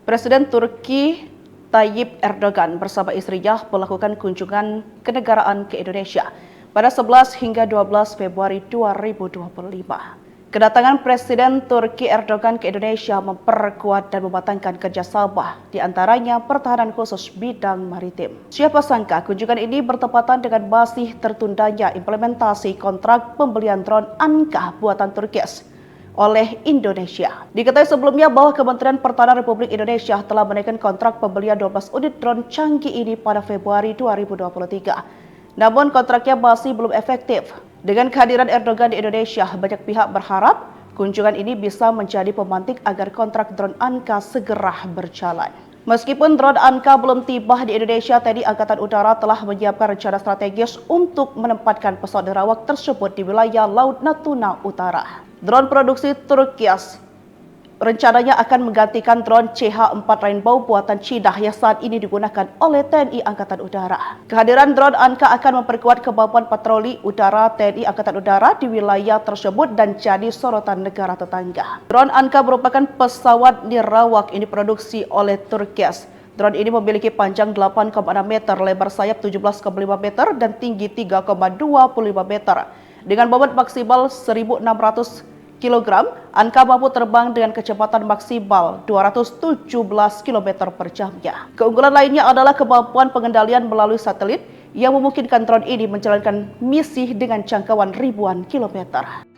Presiden Turki Tayyip Erdogan bersama istrinya melakukan kunjungan kenegaraan ke Indonesia pada 11 hingga 12 Februari 2025. Kedatangan Presiden Turki Erdogan ke Indonesia memperkuat dan mematangkan kerjasama, di antaranya pertahanan khusus bidang maritim. Siapa sangka kunjungan ini bertepatan dengan masih tertundanya implementasi kontrak pembelian drone Anka buatan Turki oleh Indonesia. Diketahui sebelumnya bahwa Kementerian Pertahanan Republik Indonesia telah menaikkan kontrak pembelian 12 unit drone canggih ini pada Februari 2023. Namun kontraknya masih belum efektif. Dengan kehadiran Erdogan di Indonesia, banyak pihak berharap kunjungan ini bisa menjadi pemantik agar kontrak drone Anka segera berjalan. Meskipun drone Anka belum tiba di Indonesia, TNI Angkatan Udara telah menyiapkan rencana strategis untuk menempatkan pesawat nerawak tersebut di wilayah Laut Natuna Utara. Drone produksi Turki rencananya akan menggantikan drone CH-4 Rainbow buatan Cina yang saat ini digunakan oleh TNI Angkatan Udara. Kehadiran drone Anka akan memperkuat kemampuan patroli udara TNI Angkatan Udara di wilayah tersebut dan jadi sorotan negara tetangga. Drone Anka merupakan pesawat nirawak ini diproduksi oleh Turki. Drone ini memiliki panjang 8,6 meter, lebar sayap 17,5 meter, dan tinggi 3,25 meter. Dengan bobot maksimal 1.600 kg, Anka mampu terbang dengan kecepatan maksimal 217 km per jamnya. Keunggulan lainnya adalah kemampuan pengendalian melalui satelit yang memungkinkan drone ini menjalankan misi dengan jangkauan ribuan kilometer.